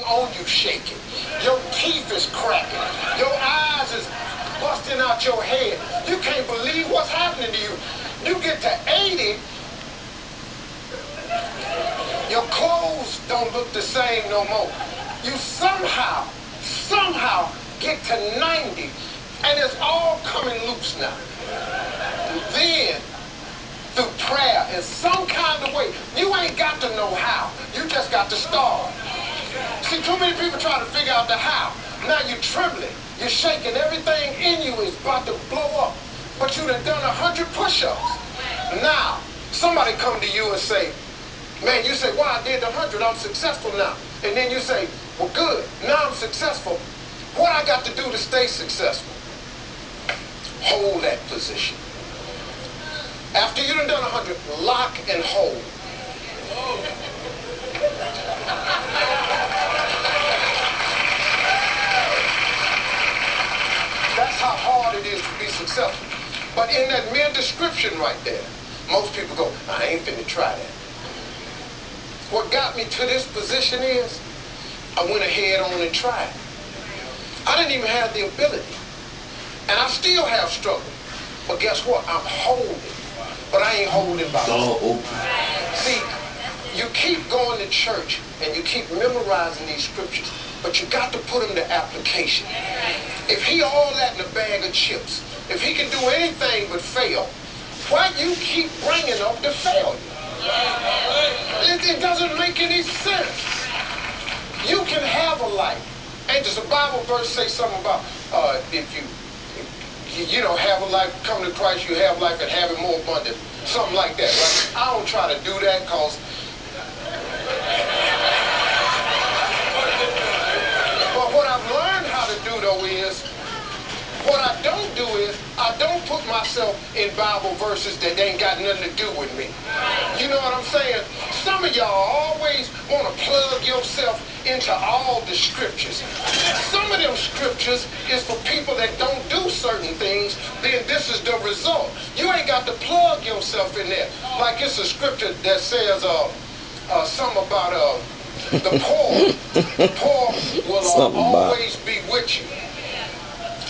on you shaking. Your teeth is cracking. Your eyes is busting out your head. You can't believe what's happening to you. You get to 80, your clothes don't look the same no more. You somehow get to 90, and it's all coming loose now. And then, through prayer in some kind of way, you ain't got to know how. You just got to start. See, too many people try to figure out the how. Now you're trembling. You're shaking. Everything in you is about to blow up. But you done 100 push-ups. Now, somebody come to you and say, man, you say, well, I did 100. I'm successful now. And then you say, well, good. Now I'm successful. What I got to do to stay successful? Hold that position. After you done 100, lock and hold. That's how hard it is to be successful. But in that mere description right there, most people go, I ain't finna try that. What got me to this position is, I went ahead on and tried. I didn't even have the ability. And I still have struggle. But guess what? I'm holding. But I ain't holding by myself. See, you keep going to church and you keep memorizing these scriptures, but you got to put them to application. If he all that in a bag of chips, if he can do anything but fail, why you keep bringing up the failure? It doesn't make any sense. You can have a life. And does the Bible verse say something about if you have a life, come to Christ, you have life and have it more abundant. Something like that, right? I don't try to do that because but what I've learned how to do though is, what I don't do is, I don't put myself in Bible verses that ain't got nothing to do with me. You know what I'm saying? Some of y'all always want to plug yourself into all the scriptures. Some of them scriptures is for people that don't do certain things, then this is the result. You ain't got to plug yourself in there. Like it's a scripture that says something about the poor. The poor will always be with you.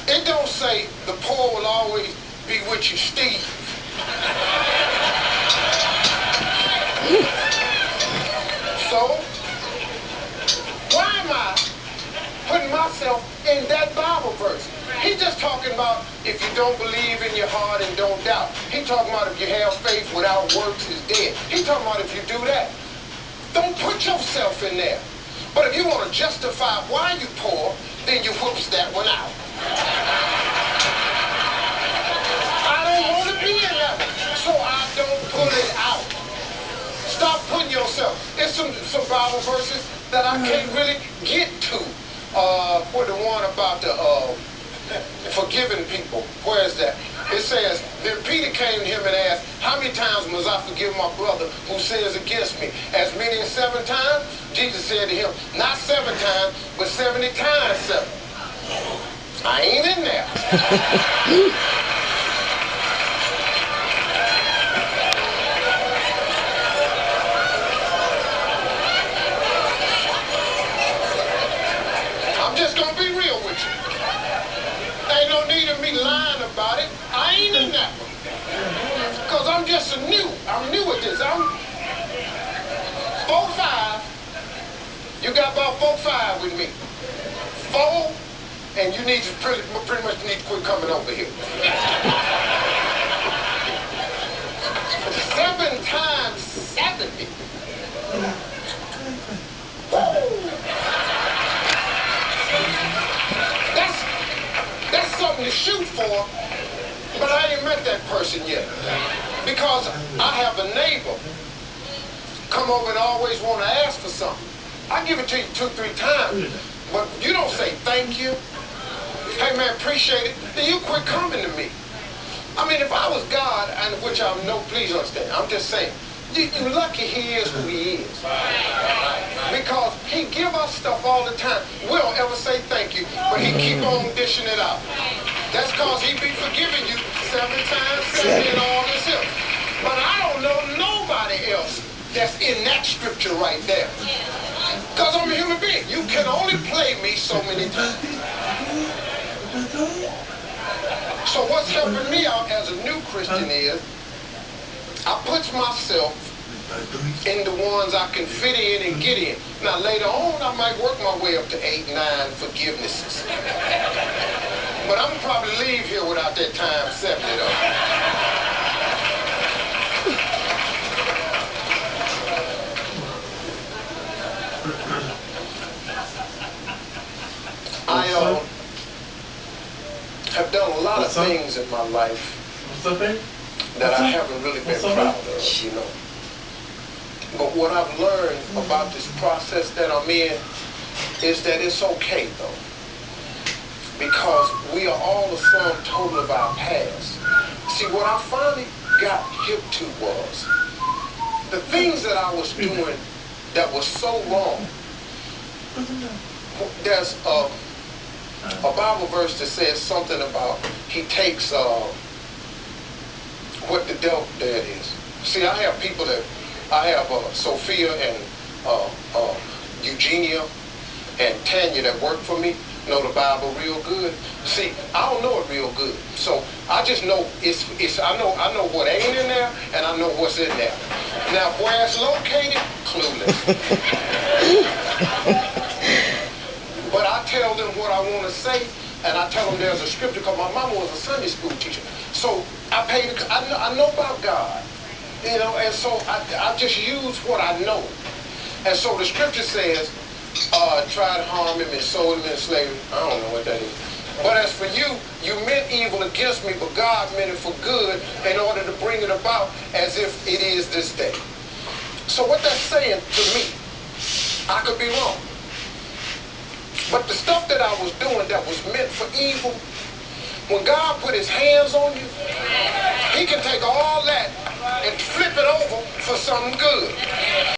It don't say the poor will always be with you, Steve. So, why am I putting myself in that Bible verse? He's just talking about if you don't believe in your heart and don't doubt. He's talking about if you have faith without works is dead. He's talking about if you do that. Don't put yourself in there. But if you want to justify why you poor, then you whoops that one out. I don't want to be in that one, so I don't put it out. Stop putting yourself. There's some Bible verses that I can't really get to. For the one about the forgiving people. Where is that? It says, then Peter came to him and asked, how many times must I forgive my brother who sins against me? As many as 7 times? Jesus said to him, not 7 times, but 70 times 7. I ain't in there. I'm just gonna be real with you. Ain't no need of me lying about it. I ain't in that one. Because I'm just I'm new at this. I'm 4'5". You got about 4'5" with me. 4, and you need to pretty much need to quit coming over here. 7 times 70. That's something to shoot for, but I ain't met that person yet. Because I have a neighbor come over and always want to ask for something. I give it to you 2-3 times, but you don't say thank you. Hey man, appreciate it. Then you quit coming to me. I mean, if I was God, and which I know, please understand, I'm just saying, you lucky he is who he is. Because he give us stuff all the time. We don't ever say thank you, but he keep on dishing it out. That's because he be forgiving you 7 times 70 and all this here. But I don't know nobody else that's in that scripture right there. Because I'm a human being. You can only played me so many times. So what's helping me out as a new Christian is I put myself in the ones I can fit in and get in. Now later on I might work my way up to 8, 9 forgivenesses. But I'm gonna probably leave here without that time 70 though. I have done a lot of things in my life that I haven't really been proud of, you know. But what I've learned about this process that I'm in is that it's okay though. Because we are all the sum total of our past. See, what I finally got hip to was the things that I was doing that was so wrong. There's a Bible verse that says something about he takes what the devil, there it is. See, I have people that, I have Sophia and Eugenia and Tanya that work for me, know the Bible real good. See, I don't know it real good. So I just know I know what ain't in there and I know what's in there. Now where it's located, clueless. But I tell them what I want to say, and I tell them there's a scripture, because my mama was a Sunday school teacher. So I know about God, you know, and so I just use what I know. And so the scripture says, try to harm him and sold him in slavery. I don't know what that is. But as for you, you meant evil against me, but God meant it for good in order to bring it about as if it is this day. So what that's saying to me, I could be wrong. But the stuff that I was doing that was meant for evil, when God put his hands on you, he can take all that and flip it over for something good.